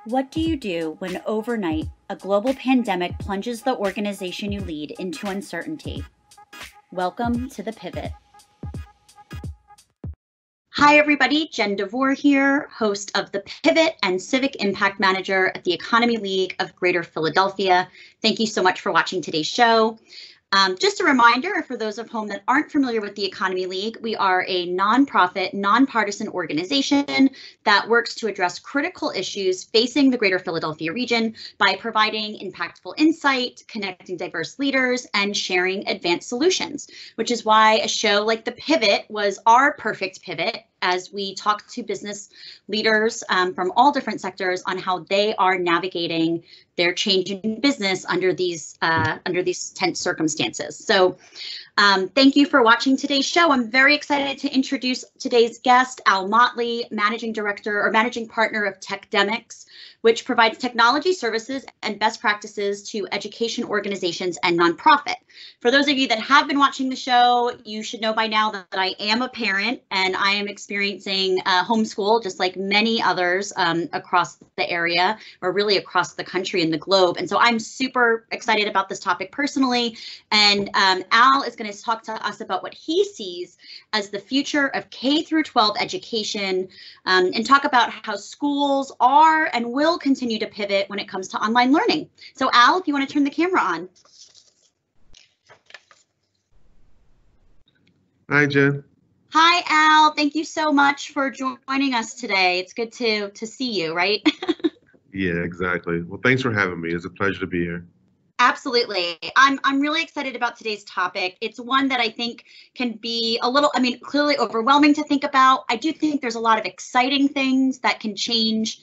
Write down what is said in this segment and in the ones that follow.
What do you do when overnight a global pandemic plunges the organization you lead into uncertainty? Welcome to The Pivot. Hi, everybody. Jen DeVore here, host of The Pivot and Civic Impact Manager at the Economy League of Greater Philadelphia. Thank you so much for watching today's show. Just a reminder for those of home that aren't familiar with the Economy League, we are a nonprofit, nonpartisan organization that works to address critical issues facing the Greater Philadelphia region by providing impactful insight, connecting diverse leaders, and sharing advanced solutions, which is why a show like The Pivot was our perfect pivot as we talk to business leaders from all different sectors on how they are navigating their change in business under these tense circumstances. So thank you for watching today's show. I'm very excited to introduce today's guest, Al Motley, Managing Director or Managing Partner of TECHADEMICS, which provides technology services and best practices to education organizations and nonprofit. For those of you that have been watching the show, you should know by now that I am a parent and I am experiencing homeschool just like many others across the area or really across the country and the globe. And so I'm super excited about this topic personally. And Al is going to talk to us about what he sees as the future of K through 12 education and talk about how schools are and will continue to pivot when it comes to online learning. So Al, if you want to turn the camera on. Hi, Jen. Hi, Al. Thank you so much for joining us today. It's good to see you, right? Yeah, exactly. Well, thanks for having me. It's a pleasure to be here. Absolutely. I'm really excited about today's topic. It's one that I think can be a little, clearly overwhelming to think about. I do think there's a lot of exciting things that can change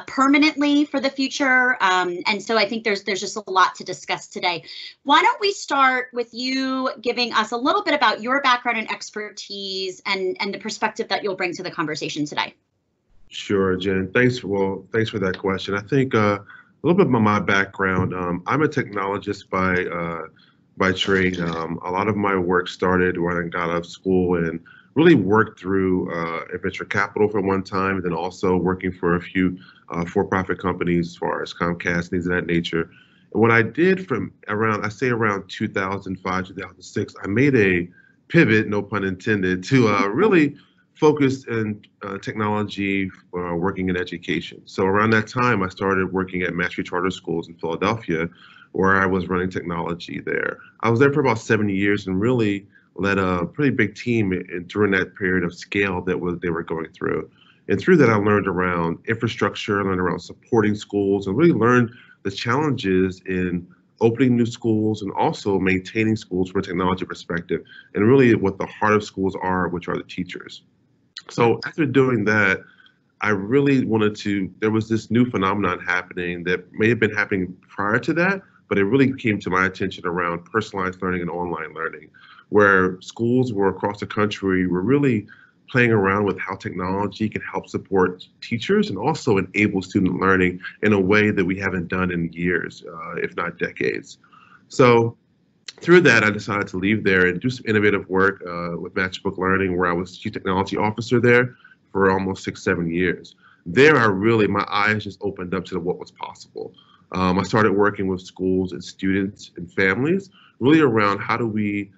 permanently for the future. And so I think there's just a lot to discuss today. Why don't we start with you giving us a little bit about your background and expertise and the perspective that you'll bring to the conversation today. Sure, Jen. Thanks for that question. I think a little bit about my background. I'm a technologist by trade. A lot of my work started when I got out of school and really worked through venture capital for one time, and then also working for a few for-profit companies as far as Comcast, things of that nature. And what I did from around 2005, 2006, I made a pivot, no pun intended, to really focused in technology, working in education. So around that time, I started working at Mastery Charter Schools in Philadelphia, where I was running technology there. I was there for about 7 years and really led a pretty big team during that period of scale that they were going through. And through that, I learned around infrastructure, learned around supporting schools, and really learned the challenges in opening new schools and also maintaining schools from a technology perspective, and really what the heart of schools are, which are the teachers. So after doing that, I really wanted to, there was this new phenomenon happening that may have been happening prior to that, but it really came to my attention around personalized learning and online learning, where schools were across the country were really playing around with how technology can help support teachers and also enable student learning in a way that we haven't done in years, if not decades. So through that, I decided to leave there and do some innovative work with Matchbook Learning, where I was Chief Technology Officer there for almost 6-7 years. There, my eyes just opened up to what was possible. I started working with schools and students and families, really around how do we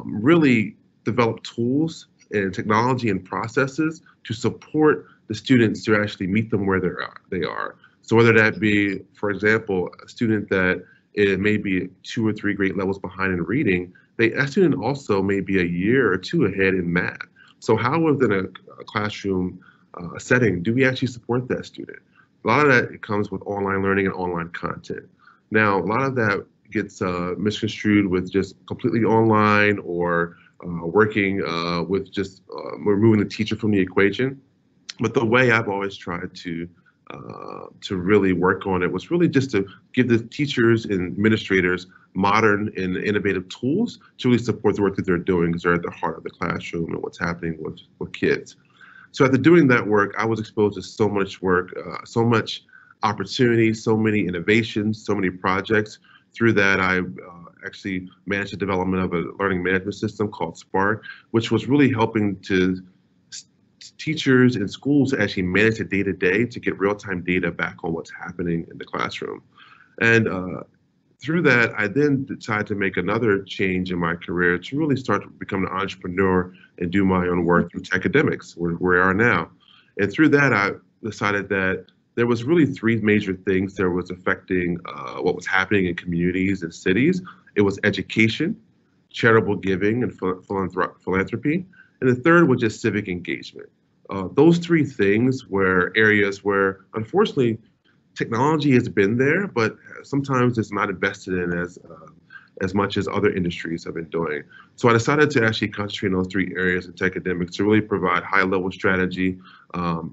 really develop tools and technology and processes to support the students to actually meet them where they are. So whether that be, for example, a student that it may be 2 or 3 grade levels behind in reading, that student also may be a year or 2 ahead in math. So how within a classroom setting do we actually support that student? A lot of that comes with online learning and online content. Now, a lot of that gets misconstrued with just completely online or working with just removing the teacher from the equation. But the way I've always tried to really work on it was really just to give the teachers and administrators modern and innovative tools to really support the work that they're doing, because they're at the heart of the classroom and what's happening with kids. So after doing that work, I was exposed to so much work, so much opportunity, so many innovations, so many projects. Through that, I actually managed the development of a learning management system called Spark, which was really helping to teachers and schools to actually manage the day-to-day to get real-time data back on what's happening in the classroom. And through that, I then decided to make another change in my career to really start to become an entrepreneur and do my own work through TECHADEMICS, where we are now. And through that, I decided that there was really three major things that was affecting what was happening in communities and cities. It was education, charitable giving, and philanthropy. And the third was just civic engagement. Those three things were areas where, unfortunately, technology has been there, but sometimes it's not invested in as much as other industries have been doing. So I decided to actually concentrate on those three areas in TECHADEMICS to really provide high-level strategy,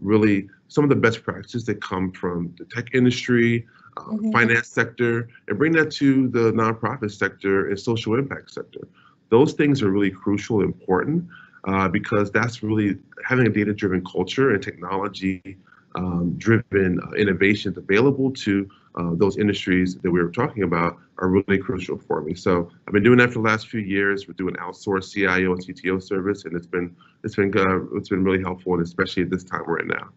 really some of the best practices that come from the tech industry, finance sector, and bring that to the nonprofit sector and social impact sector. Those things are really crucial and important because that's really having a data-driven culture and technology driven innovations available to those industries that we were talking about are really crucial for me. So I've been doing that for the last few years. We're doing outsourced CIO and CTO service, and it's been really helpful, and especially at this time we're in now.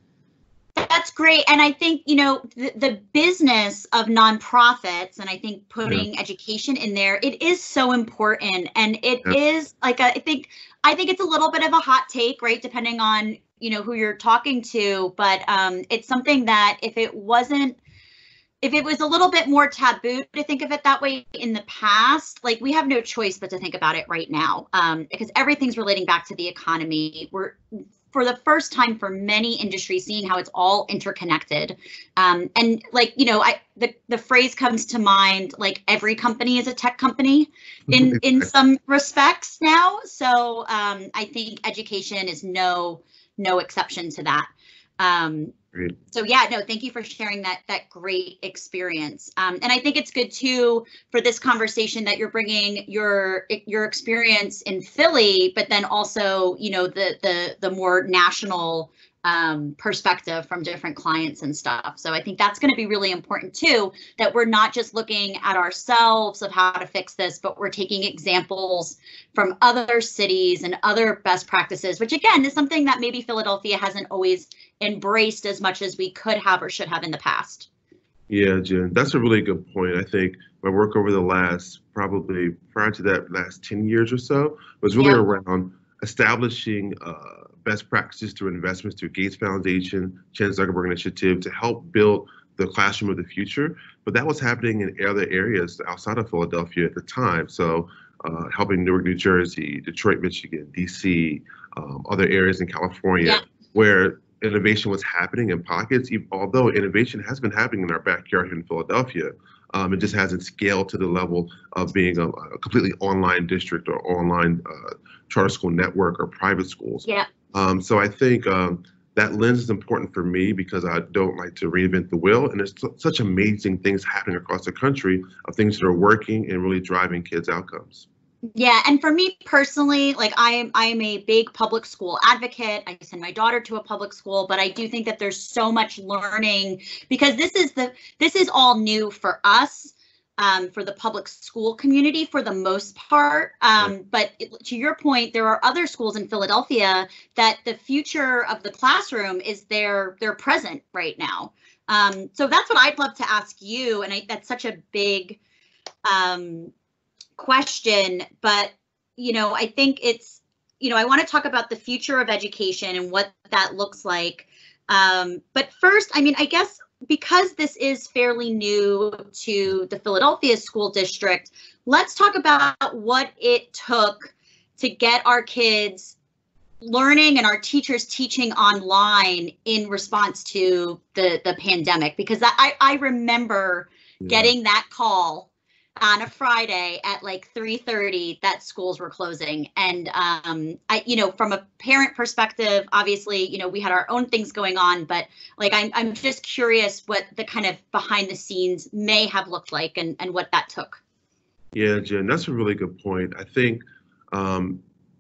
That's great. And I think, the business of nonprofits, and I think putting education in there, it is so important. And it is like, I think it's a little bit of a hot take, right? Depending on, who you're talking to, but it's something that if it was a little bit more taboo to think of it that way in the past, like we have no choice but to think about it right now, because everything's relating back to the economy. We're, for the first time for many industries, seeing how it's all interconnected. And like, the phrase comes to mind, like every company is a tech company in some respects now. So I think education is no exception to that. So yeah, no, thank you for sharing that great experience. And I think it's good too for this conversation that you're bringing your experience in Philly, but then also, the more national perspective from different clients and stuff. So I think that's going to be really important too, that we're not just looking at ourselves of how to fix this, but we're taking examples from other cities and other best practices, which again is something that maybe Philadelphia hasn't always embraced as much as we could have or should have in the past. Yeah, Jen, that's a really good point. I think my work over the last, probably prior to that, last 10 years or so was really around establishing best practices through investments through Gates Foundation, Chan Zuckerberg Initiative to help build the classroom of the future. But that was happening in other areas outside of Philadelphia at the time. So helping Newark, New Jersey, Detroit, Michigan, DC, other areas in California where innovation was happening in pockets, although innovation has been happening in our backyard here in Philadelphia. It just hasn't scaled to the level of being a completely online district or online charter school network or private schools. So I think that lens is important for me because I don't like to reinvent the wheel. And there's such amazing things happening across the country of things that are working and really driving kids' outcomes. Yeah, and for me personally, like I'm a big public school advocate. I send my daughter to a public school, but I do think that there's so much learning because this is all new for us, for the public school community for the most part. But to your point, there are other schools in Philadelphia that the future of the classroom is they're present right now. So that's what I'd love to ask you, and that's such a big question, but I think it's I want to talk about the future of education and what that looks like. But first, I guess because this is fairly new to the Philadelphia school district, let's talk about what it took to get our kids learning and our teachers teaching online in response to the pandemic, because I remember getting that call on a Friday at like 3:30 that schools were closing. And from a parent perspective, obviously, we had our own things going on, but like I'm just curious what the kind of behind the scenes may have looked like and what that took. Yeah, Jen, that's a really good point. I think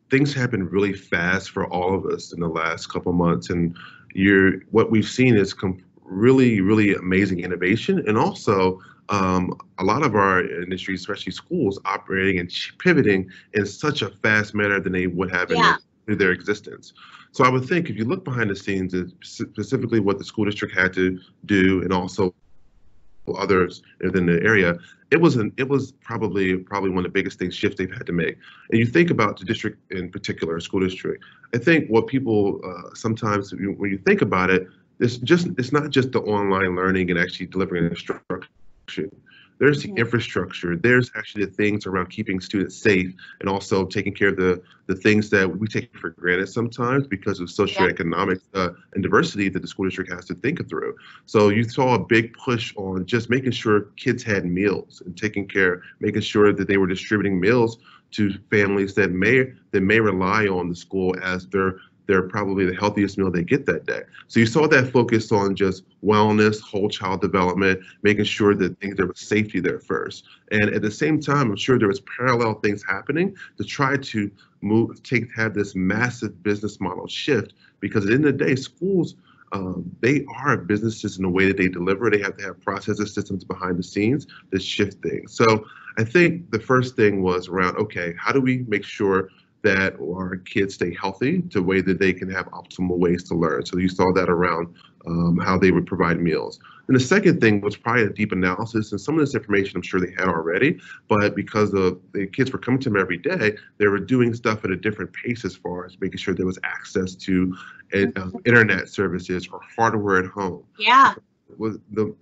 things happened really fast for all of us in the last couple of months, and what we've seen is really, really amazing innovation, and also a lot of our industries, especially schools, operating and pivoting in such a fast manner than they would have in their existence. So I would think if you look behind the scenes, specifically what the school district had to do, and also others within the area, it was probably one of the biggest shifts they've had to make. And you think about the district in particular, school district. I think what people sometimes, when you think about it, it's not just the online learning and actually delivering instruction. There's the infrastructure. There's actually the things around keeping students safe and also taking care of the things that we take for granted sometimes because of socioeconomic and diversity that the school district has to think through. So you saw a big push on just making sure kids had meals and making sure that they were distributing meals to families that may rely on the school as they're probably the healthiest meal they get that day. So you saw that focus on just wellness, whole child development, making sure that there was safety there first. And at the same time, I'm sure there was parallel things happening to try to have this massive business model shift, because at the end of the day, schools, they are businesses in the way that they deliver. They have to have processes, systems behind the scenes that shift things. So I think the first thing was around, okay, how do we make sure that our kids stay healthy to a way that they can have optimal ways to learn? So you saw that around how they would provide meals. And the second thing was probably a deep analysis, and some of this information I'm sure they had already, but because the kids were coming to them every day, they were doing stuff at a different pace as far as making sure there was access to internet services or hardware at home. Yeah.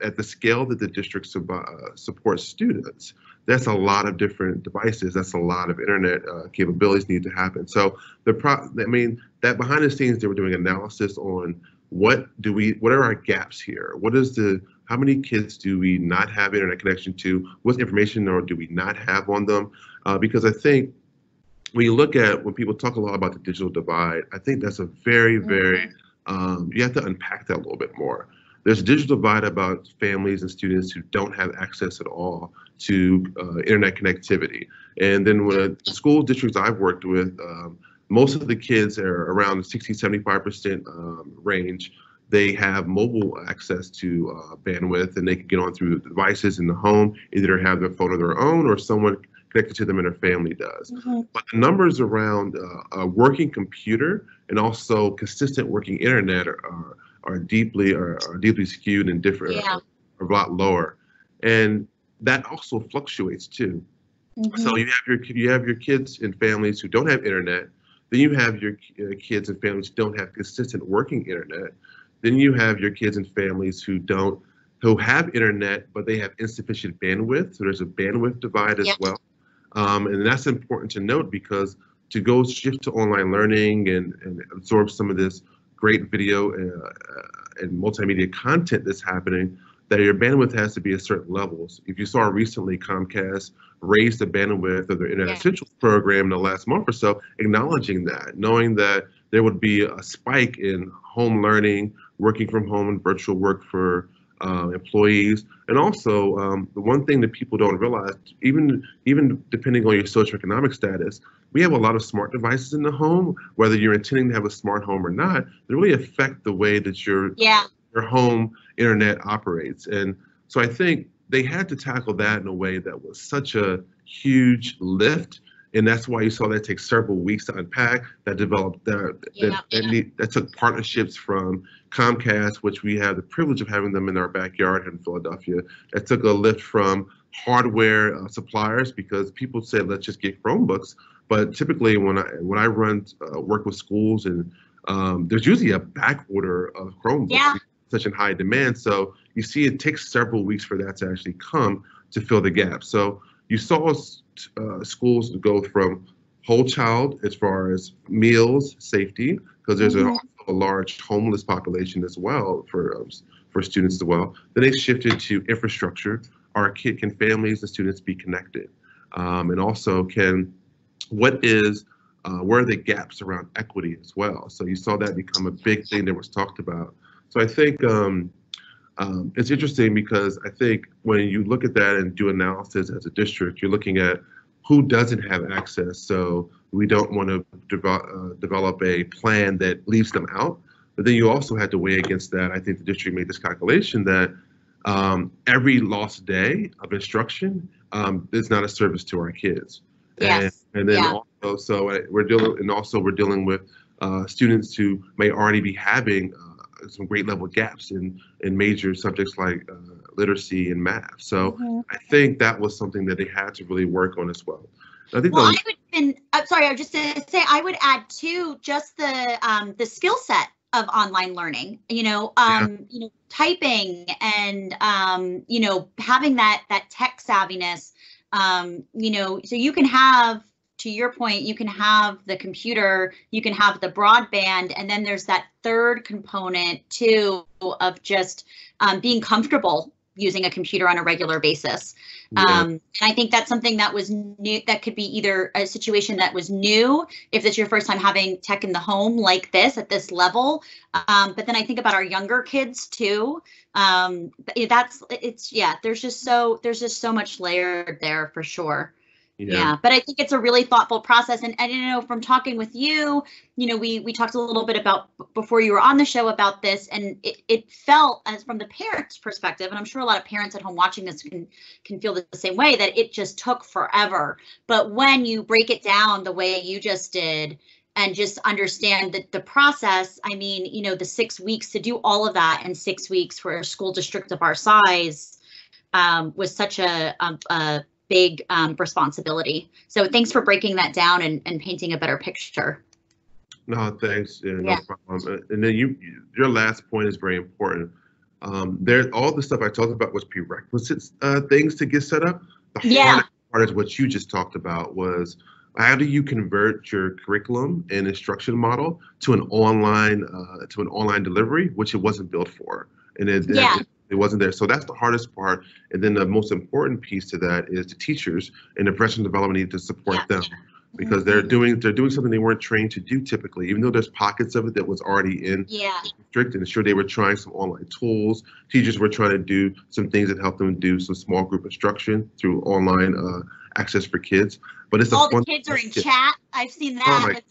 At the scale that the district supports students, that's a lot of different devices. That's a lot of internet capabilities need to happen. So that behind the scenes, they were doing analysis on what are our gaps here? How many kids do we not have internet connection to? What information or do we not have on them? Because I think when people talk a lot about the digital divide, I think that's a very, very, you have to unpack that a little bit more. There's a digital divide about families and students who don't have access at all to internet connectivity. And then when the school districts I've worked with, most of the kids are around the 60-75% range. They have mobile access to bandwidth, and they can get on through devices in the home, either have their phone of their own or someone connected to them and their family does. But the numbers around a working computer and also consistent working internet are deeply skewed and different, are a lot lower, and that also fluctuates too. So you have your kids and families who don't have internet. Then you have your kids and families who don't have consistent working internet. Then you have your kids and families who have internet, but they have insufficient bandwidth. So there's a bandwidth divide as well, and that's important to note, because to go shift to online learning and absorb some of this great video and multimedia content that's happening, that your bandwidth has to be at certain levels. If you saw recently, Comcast raised the bandwidth of their Internet Essentials program in the last month or so, acknowledging that, knowing that there would be a spike in home learning, working from home, and virtual work for employees. And also, the one thing that people don't realize, even depending on your socioeconomic status, we have a lot of smart devices in the home, whether you're intending to have a smart home or not, that really affect the way that your home internet operates. And so I think they had to tackle that in a way that was such a huge lift. And that's why you saw that take several weeks to unpack. That developed that took partnerships from Comcast, which we have the privilege of having them in our backyard in Philadelphia. That took a lift from hardware suppliers, because people said, let's just get Chromebooks. But typically when I work with schools, and there's usually a back order of Chromebooks, such in high demand. So you see it takes several weeks for that to actually come to fill the gap. So you saw schools go from whole child as far as meals, safety, because there's a large homeless population as well for students as well. Then they shifted to infrastructure. Can families and students be connected? And also where are the gaps around equity as well? So you saw that become a big thing that was talked about. So I think it's interesting, because I think when you look at that and do analysis as a district, you're looking at who doesn't have access. So we don't want to develop a plan that leaves them out. But then you also had to weigh against that. I think the district made this calculation that every lost day of instruction is not a service to our kids. And then also, so we're dealing with students who may already be having some grade level gaps in major subjects like literacy and math. So I think that was something that they had to really work on as well. I think I would, and I'm sorry, I was just going to say, I would add too, just the skill set of online learning, typing and, having that tech savviness, so you can have, to your point, you can have the computer, you can have the broadband, and then there's that third component too of just being comfortable using a computer on a regular basis. And I think that's something that was new, that could be either a situation that was new, if it's your first time having tech in the home like this at this level. But then I think about our younger kids too. There's just so much layered there for sure. Yeah, but I think it's a really thoughtful process. And from talking with you, we talked a little bit about before you were on the show about this, and it felt, as from the parents' perspective, and I'm sure a lot of parents at home watching this can feel the same way, that it just took forever. But when you break it down the way you just did, and just understand that the process, the 6 weeks to do all of that in 6 weeks for a school district of our size was such a big responsibility. So thanks for breaking that down and painting a better picture. No, thanks. No problem. And then your last point is very important. All the stuff I talked about was prerequisites, things to get set up. The hardest part is what you just talked about, was how do you convert your curriculum and instruction model to an online delivery, which it wasn't built for. And it wasn't there. So that's the hardest part. And then the most important piece to that is the teachers and the professional development need to support them, because they're doing something they weren't trained to do typically, even though there's pockets of it that was already in the district. And sure, they were trying some online tools. Teachers were trying to do some things that helped them do some small group instruction through online access for kids. But it's all the kids are in chat. I've seen that.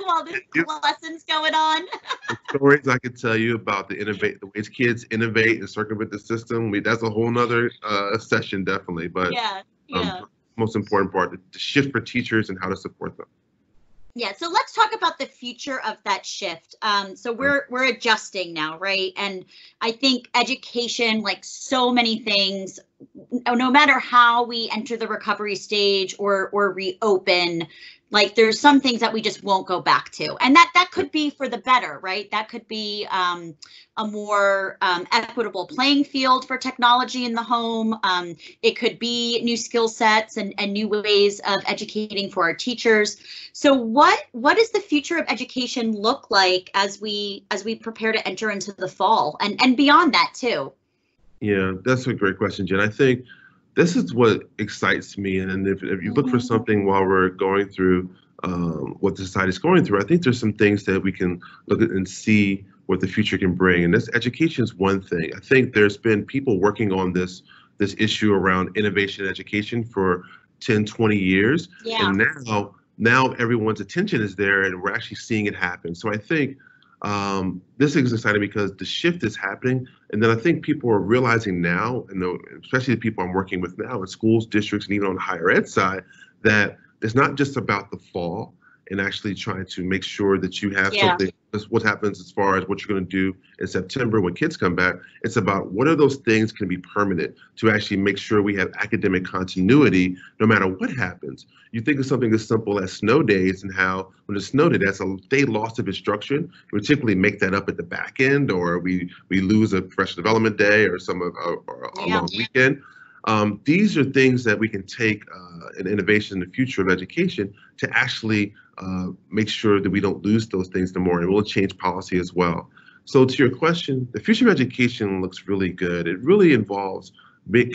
While there's lessons going on. The stories I could tell you about the way kids innovate and circumvent the system. That's a whole nother session, definitely. But most important part, the shift for teachers and how to support them. Yeah, so let's talk about the future of that shift. So we're adjusting now, right? And I think education, like so many things, no matter how we enter the recovery stage or reopen, like there's some things that we just won't go back to, and that could be for the better, right? That could be a more equitable playing field for technology in the home. It could be new skill sets and new ways of educating for our teachers. So what does the future of education look like as we prepare to enter into the fall and beyond that too? Yeah, that's a great question, Jen. I think this is what excites me. And if you look for something while we're going through what the society is going through, I think there's some things that we can look at and see what the future can bring. And this education is one thing. I think there's been people working on this issue around innovation in education for 10, 20 years. Yeah. And now everyone's attention is there, and we're actually seeing it happen. So I think this is exciting because the shift is happening. And then I think people are realizing now, and especially the people I'm working with now in schools, districts, and even on the higher ed side, that it's not just about the fall and actually trying to make sure that you have something. That's what happens as far as what you're going to do in September when kids come back. It's about what are those things can be permanent to actually make sure we have academic continuity no matter what happens. You think of something as simple as snow days, and how when it's snow day, that's a day loss of instruction. We typically make that up at the back end, or we lose a professional development day or a long weekend. These are things that we can take in innovation in the future of education to actually make sure that we don't lose those things tomorrow, and we'll change policy as well. So to your question, the future of education looks really good. It really involves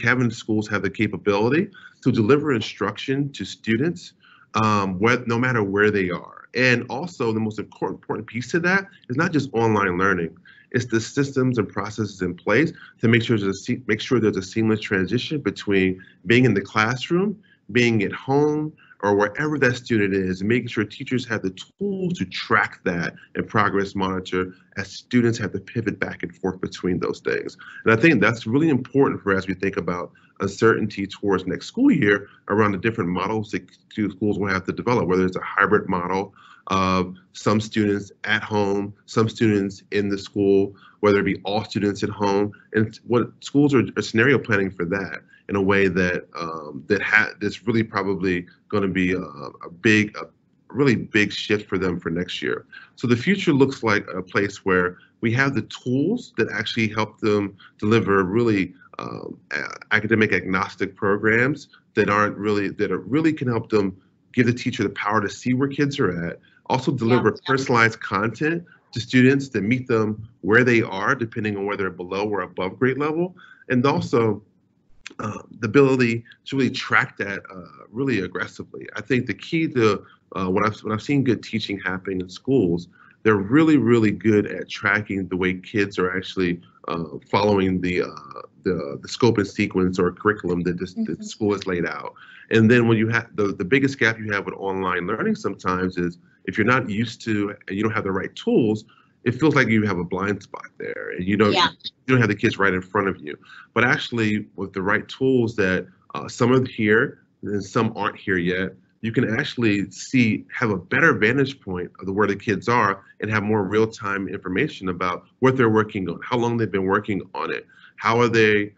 having schools have the capability to deliver instruction to students no matter where they are. And also the most important piece to that is not just online learning. It's the systems and processes in place to make sure there's a seamless transition between being in the classroom, being at home, or wherever that student is, and making sure teachers have the tools to track that and progress monitor as students have to pivot back and forth between those things. And I think that's really important for as we think about uncertainty towards next school year around the different models that schools will have to develop, whether it's a hybrid model, of some students at home, some students in the school, whether it be all students at home, and what schools are scenario planning for that in a way that that's really probably going to be a really big shift for them for next year. So the future looks like a place where we have the tools that actually help them deliver really academic agnostic programs that really can help them give the teacher the power to see where kids are at, also deliver personalized content to students that meet them where they are, depending on whether they're below or above grade level, and also the ability to really track that really aggressively. I think the key to when I've seen good teaching happening in schools, they're really, really good at tracking the way kids are actually following the scope and sequence or curriculum that the school has laid out. And then when you have the biggest gap you have with online learning sometimes is if you're not used to and you don't have the right tools, it feels like you have a blind spot there and you don't have the kids right in front of you. But actually with the right tools that some are here and some aren't here yet, you can actually have a better vantage point of where the kids are and have more real-time information about what they're working on, how long they've been working on it, how are they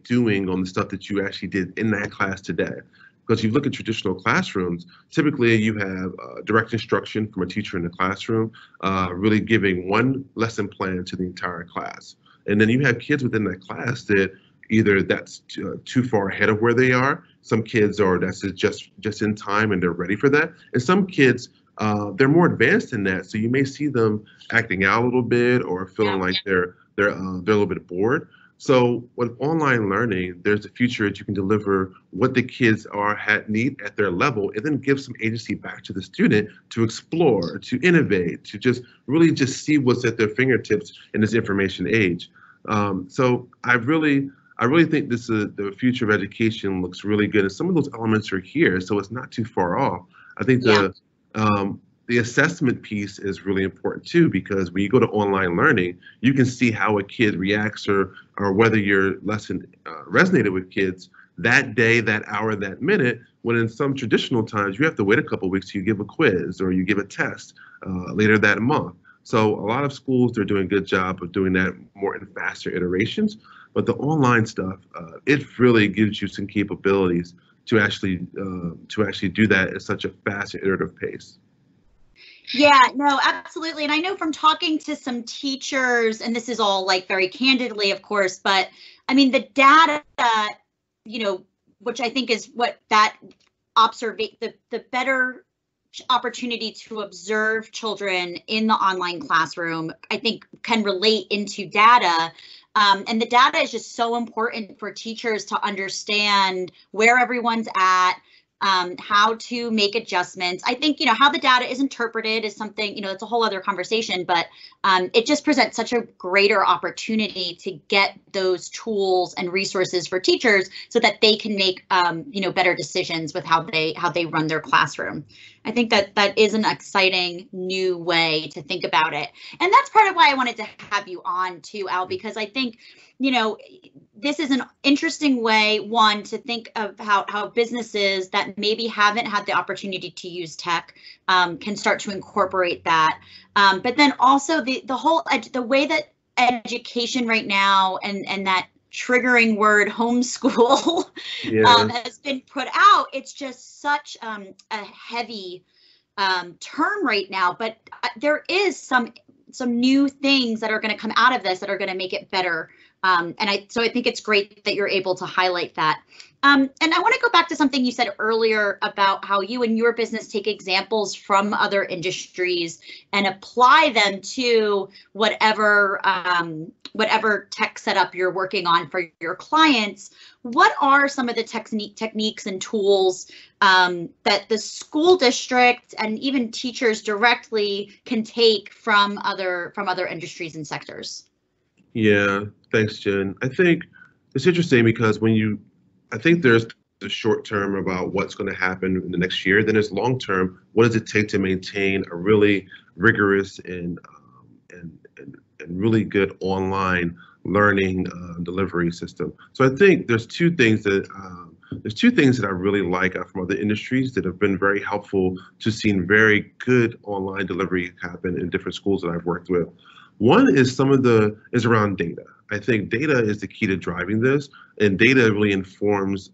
doing on the stuff that you actually did in that class today. Because you look at traditional classrooms, typically you have direct instruction from a teacher in the classroom, really giving one lesson plan to the entire class. And then you have kids within that class that either that's too far ahead of where they are. Some kids that's just in time and they're ready for that. And some kids, they're more advanced in that. So you may see them acting out a little bit or feeling like they're a little bit bored. So with online learning, there's a future that you can deliver what the kids need at their level, and then give some agency back to the student to explore, to innovate, to just really see what's at their fingertips in this information age. So I really think the future of education looks really good, and some of those elements are here, so it's not too far off. I think the assessment piece is really important too, because when you go to online learning, you can see how a kid reacts or whether your lesson resonated with kids that day, that hour, that minute, when in some traditional times you have to wait a couple of weeks till you give a quiz or you give a test later that month. So a lot of schools, they're doing a good job of doing that more in faster iterations, but the online stuff, it really gives you some capabilities to actually do that at such a fast and iterative pace. Yeah, no, absolutely. And I know from talking to some teachers, and this is all like very candidly, of course, but I mean, the data, which I think is what that the better opportunity to observe children in the online classroom, I think can relate into data. And the data is just so important for teachers to understand where everyone's at, how to make adjustments. I think, how the data is interpreted is something, it's a whole other conversation, but it just presents such a greater opportunity to get those tools and resources for teachers so that they can make, better decisions with how they run their classroom. I think that is an exciting new way to think about it. And that's part of why I wanted to have you on too, Al, because I think, this is an interesting way, one, to think of how businesses that maybe haven't had the opportunity to use tech can start to incorporate that. But then also the way that education right now and that triggering word homeschool has been put out, it's just such a heavy term right now. But there is some new things that are going to come out of this that are going to make it better. So I think it's great that you're able to highlight that. And I want to go back to something you said earlier about how you and your business take examples from other industries and apply them to whatever tech setup you're working on for your clients. What are some of the techniques and tools that the school district and even teachers directly can take from other industries and sectors? Yeah, thanks, Jen. I think it's interesting because I think there's the short term about what's going to happen in the next year. Then there's long term. What does it take to maintain a really rigorous and really good online learning delivery system? So I think there's two things that there's two things that I really like from other industries that have been very helpful to seeing very good online delivery happen in different schools that I've worked with. One is is around data. I think data is the key to driving this, and data really informs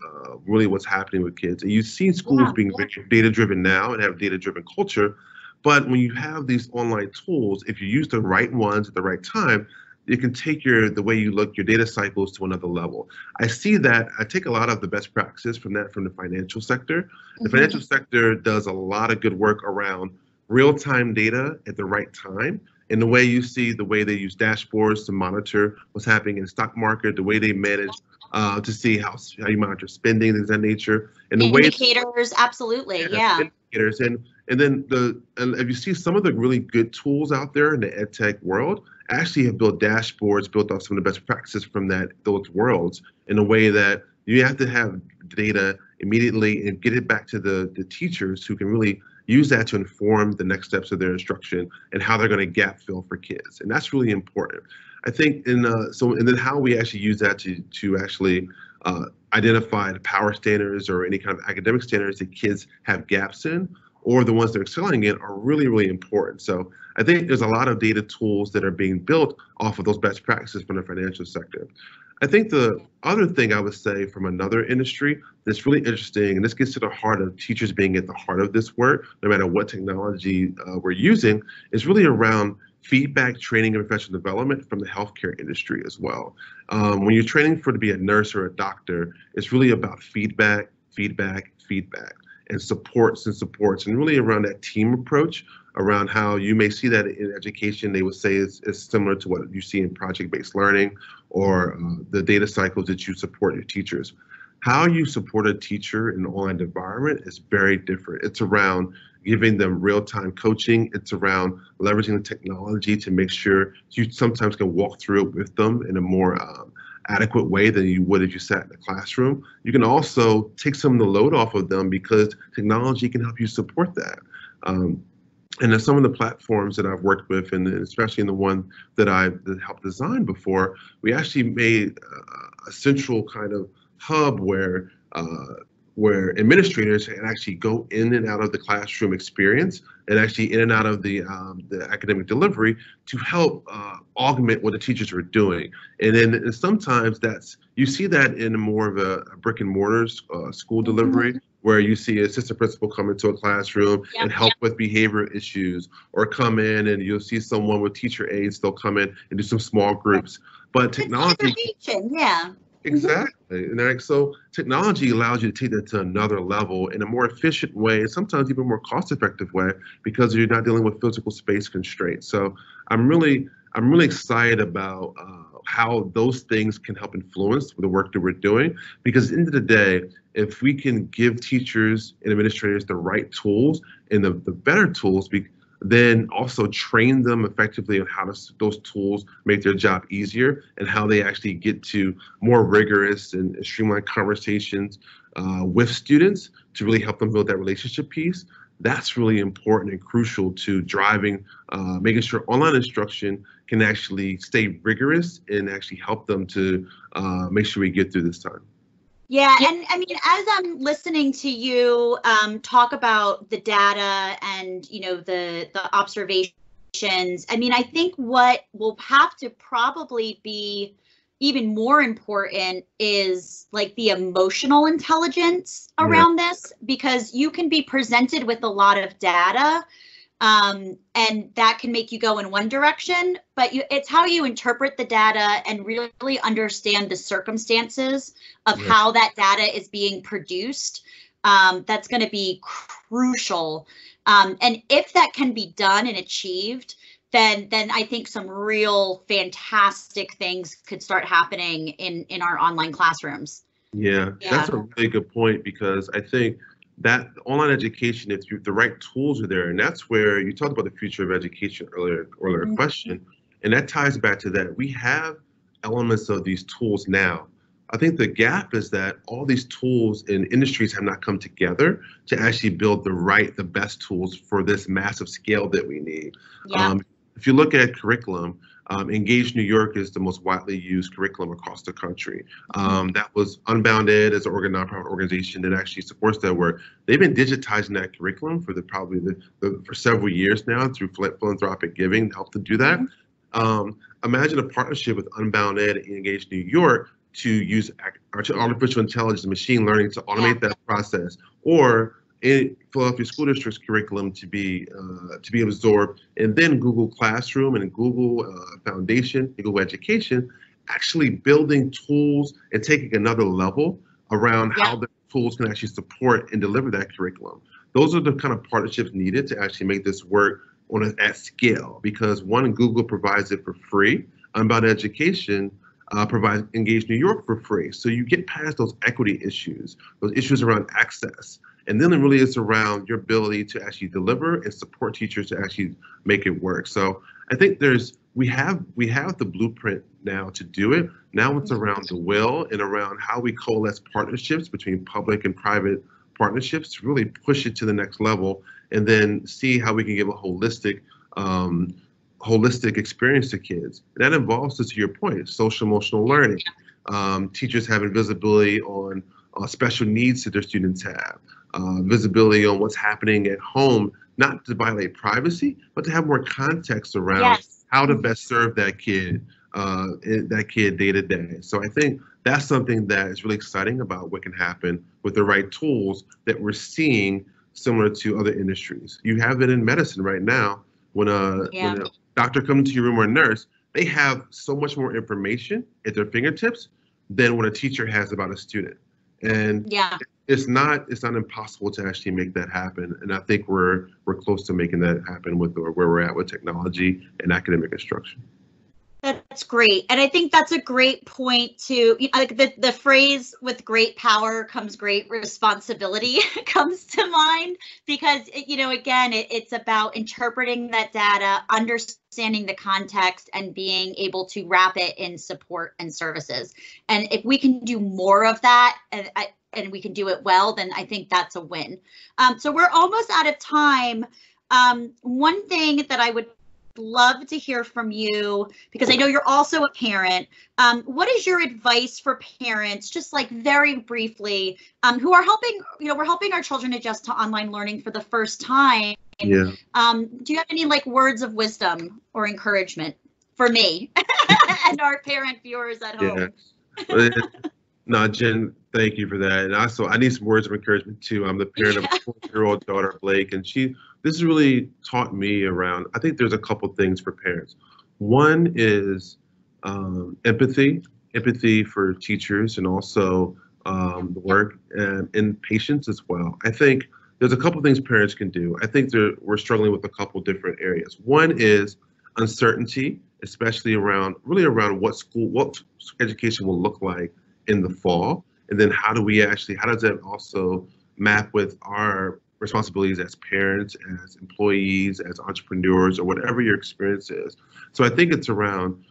really what's happening with kids. And you've seen schools being data-driven now and have data-driven culture, but when you have these online tools, if you use the right ones at the right time, it can take the way you look, your data cycles to another level. I take a lot of the best practices from the financial sector. The financial sector does a lot of good work around real-time data at the right time. And the way you see the way they use dashboards to monitor what's happening in the stock market, the way they manage to see how you monitor spending, things of that nature, and the indicators, absolutely, yeah. Indicators, and then if you see some of the really good tools out there in the ed tech world, actually have built dashboards built off some of the best practices from those worlds in a way that you have to have data immediately and get it back to the teachers who can really use that to inform the next steps of their instruction and how they're going to gap fill for kids. And that's really important. I think and then how we actually use that to actually identify the power standards or any kind of academic standards that kids have gaps in, or the ones they're excelling in, are really, really important. So I think there's a lot of data tools that are being built off of those best practices from the financial sector. I think the other thing I would say from another industry that's really interesting, and this gets to the heart of teachers being at the heart of this work, no matter what technology we're using, is really around feedback, training, and professional development from the healthcare industry as well. When you're training to be a nurse or a doctor, it's really about feedback, and supports, and really around that team approach, around how you may see that in education. They would say is similar to what you see in project-based learning or the data cycles that you support your teachers. How you support a teacher in an online environment is very different. It's around giving them real-time coaching. It's around leveraging the technology to make sure you sometimes can walk through it with them in a more adequate way than you would if you sat in the classroom. You can also take some of the load off of them because technology can help you support that. And then some of the platforms that I've worked with, and especially in the one that I helped design before, we actually made a central kind of hub where administrators can actually go in and out of the classroom experience and actually in and out of the academic delivery to help augment what the teachers are doing. And then sometimes you see that in more of a brick and mortar school delivery, where you see an assistant principal come into a classroom and help with behavior issues, or come in and you'll see someone with teacher aides, they'll come in and do some small groups. But technology, exactly. And so technology allows you to take that to another level in a more efficient way, and sometimes even more cost-effective way, because you're not dealing with physical space constraints. So I'm really excited about how those things can help influence the work that we're doing, because at the end of the day, if we can give teachers and administrators the right tools and the better tools, then also train them effectively on how those tools make their job easier and how they actually get to more rigorous and streamlined conversations with students to really help them build that relationship piece. That's really important and crucial to driving, making sure online instruction can actually stay rigorous and actually help them to make sure we get through this time. Yeah, and I mean, as I'm listening to you talk about the data and, the observations, I mean, I think what will have to probably be even more important is like the emotional intelligence around this, because you can be presented with a lot of data and that can make you go in one direction, but it's how you interpret the data and really understand the circumstances of how that data is being produced. That's going to be crucial. And if that can be done and achieved, then I think some real fantastic things could start happening in our online classrooms. Yeah, that's a really good point, because I think that online education, if the right tools are there, and that's where you talked about the future of education earlier question, and that ties back to that. We have elements of these tools now. I think the gap is that all these tools in industries have not come together to actually build the best tools for this massive scale that we need. If you look at curriculum, Engage New York is the most widely used curriculum across the country. That was Unbounded as an nonprofit organization that actually supports that work. They've been digitizing that curriculum for for several years now through philanthropic giving, help to do that. Imagine a partnership with Unbounded and Engage New York to use artificial intelligence and machine learning to automate that process, or in Philadelphia School District's curriculum to be absorbed, and then Google Classroom and Google Foundation and Google Education actually building tools and taking another level around how the tools can actually support and deliver that curriculum. Those are the kind of partnerships needed to actually make this work at scale, because one, Google provides it for free. Unbounded Education provides Engage New York for free. So you get past those equity issues, those issues around access. And then it really is around your ability to actually deliver and support teachers to actually make it work. So I think we have the blueprint now to do it. Now it's around the will and around how we coalesce partnerships between public and private partnerships to really push it to the next level, and then see how we can give a holistic experience to kids. And that involves, to your point, social emotional learning. Teachers having visibility on special needs that their students have, visibility on what's happening at home, not to violate privacy, but to have more context around how to best serve that kid day to day. So I think that's something that is really exciting about what can happen with the right tools that we're seeing similar to other industries. You have it in medicine right now. When a doctor comes to your room or a nurse, they have so much more information at their fingertips than what a teacher has about a student. And it's not impossible to actually make that happen. And I think we're close to making that happen with where we're at with technology and academic instruction. That's great. And I think that's a great point to, like the phrase "with great power comes great responsibility" comes to mind, because, again, it's about interpreting that data, understanding the context, and being able to wrap it in support and services. And if we can do more of that, and we can do it well, then I think that's a win. So we're almost out of time. One thing that I would love to hear from you, because I know you're also a parent. What is your advice for parents, just like very briefly, who are helping, we're helping our children adjust to online learning for the first time. Do you have any words of wisdom or encouragement for me and our parent viewers at home? No, Jen, thank you for that. And also, I need some words of encouragement too. I'm the parent of a 4-year-old daughter, Blake, and this has really taught me around, I think there's a couple things for parents. One is empathy for teachers, and also the work and patience as well. I think there's a couple things parents can do. I think we're struggling with a couple different areas. One is uncertainty, especially around what education will look like in the fall, and then how does that also map with our responsibilities as parents, as employees, as entrepreneurs, or whatever your experience is. So I think it's around,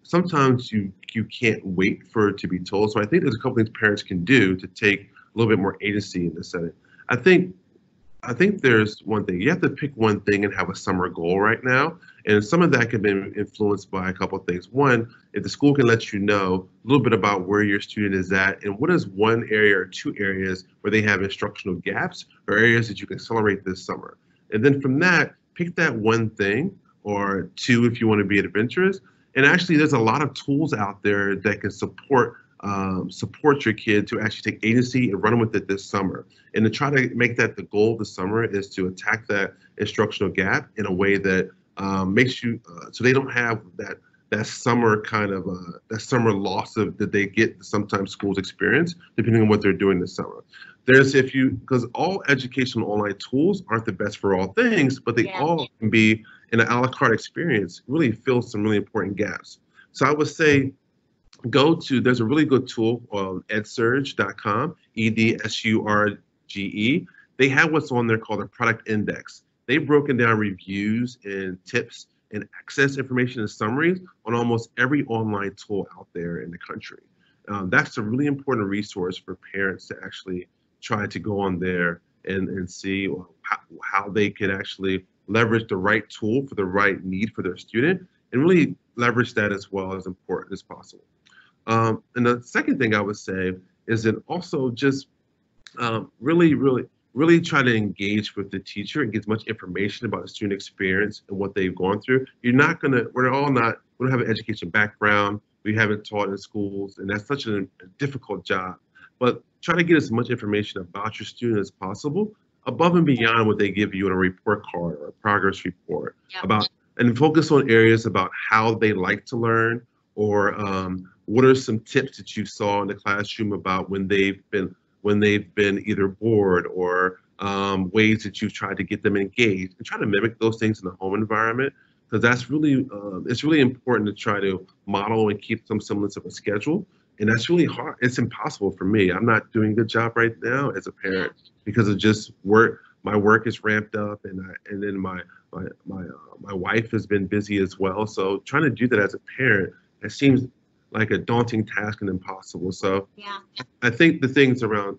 sometimes you can't wait for it to be told. So I think there's a couple things parents can do to take a little bit more agency in this setting. I think there's one thing. You have to pick one thing and have a summer goal right now. And some of that can be influenced by a couple of things. One, if the school can let you know a little bit about where your student is at and what is one area or two areas where they have instructional gaps or areas that you can accelerate this summer. And then from that, pick that one thing or two if you want to be adventurous. And actually, there's a lot of tools out there that can support your kid to actually take agency and run with it this summer. And to try to make that the goal this summer is to attack that instructional gap in a way that makes you so they don't have that summer kind of that summer loss that they get sometimes schools experience depending on what they're doing this summer. Because all educational online tools aren't the best for all things, but they all can be in an a la carte experience, really fill some really important gaps. So I would say, there's a really good tool on edsurge.com, EDSURGE. They have what's on there called a product index. They've broken down reviews and tips and access information and summaries on almost every online tool out there in the country. That's a really important resource for parents to actually try to go on there and see how they can actually leverage the right tool for the right need for their student, and really leverage that as well as important as possible. And the second thing I would say is that also just really try to engage with the teacher and get as much information about the student experience and what they've gone through. We don't have an education background. We haven't taught in schools, and that's such a difficult job. But try to get as much information about your student as possible, above and beyond what they give you in a report card or a progress report. Yep. And focus on areas about how they like to learn, or what are some tips that you saw in the classroom about when they've been either bored, or ways that you've tried to get them engaged, and try to mimic those things in the home environment, because that's really it's really important to try to model and keep some semblance of a schedule. And that's really hard. It's impossible for me. I'm not doing a good job right now as a parent because of just work. My work is ramped up, and then my wife has been busy as well. So trying to do that as a parent, it seems like a daunting task and impossible. So I think the things around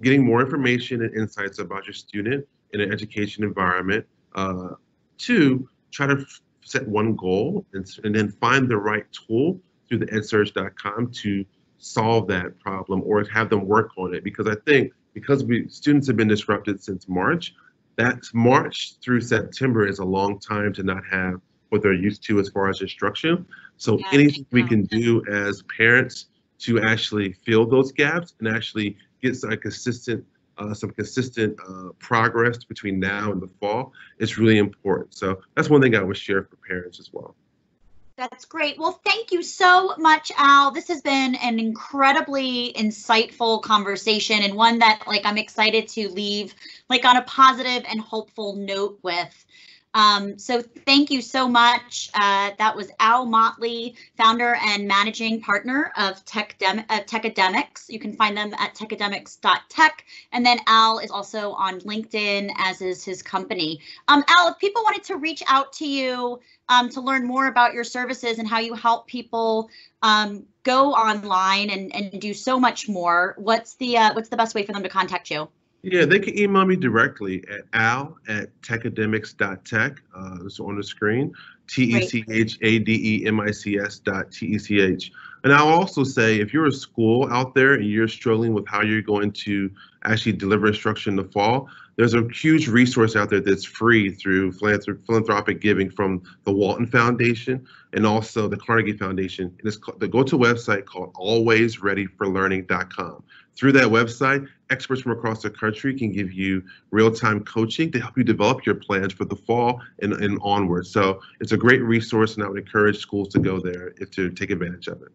getting more information and insights about your student in an education environment. Two, try to set one goal and then find the right tool through the edsearch.com to solve that problem or have them work on it. Because I think students have been disrupted since March, that's March through September is a long time to not have what they're used to as far as instruction. So anything we can do as parents to actually fill those gaps and actually get some consistent progress between now and the fall is really important. So that's one thing I would share for parents as well. That's great. Well, thank you so much, Al. This has been an incredibly insightful conversation, and one that I'm excited to leave on a positive and hopeful note with. So thank you so much. That was Al Motley, founder and managing partner of TECHADEMICS. You can find them at techademics.tech. And then Al is also on LinkedIn, as is his company. Al, if people wanted to reach out to you to learn more about your services and how you help people go online and do so much more, what's the best way for them to contact you? Yeah, they can email me directly at al@techademics.tech. It's on the screen, TECHADEMICS.TECH. And I'll also say, if you're a school out there and you're struggling with how you're going to actually deliver instruction in the fall, there's a huge resource out there that's free through philanthropic giving from the Walton Foundation and also the Carnegie Foundation. And it's the go-to website called alwaysreadyforlearning.com. Through that website, experts from across the country can give you real-time coaching to help you develop your plans for the fall and onward. So it's a great resource, and I would encourage schools to go there to take advantage of it.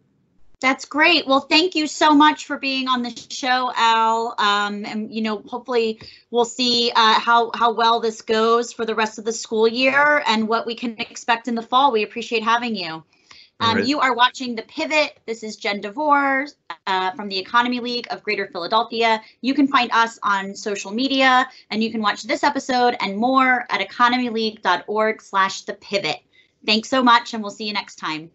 That's great. Well, thank you so much for being on the show, Al. And hopefully we'll see how well this goes for the rest of the school year and what we can expect in the fall. We appreciate having you. Right. You are watching The Pivot. This is Jen DeVore from the Economy League of Greater Philadelphia. You can find us on social media, and you can watch this episode and more at economyleague.org/thepivot. Thanks so much, and we'll see you next time.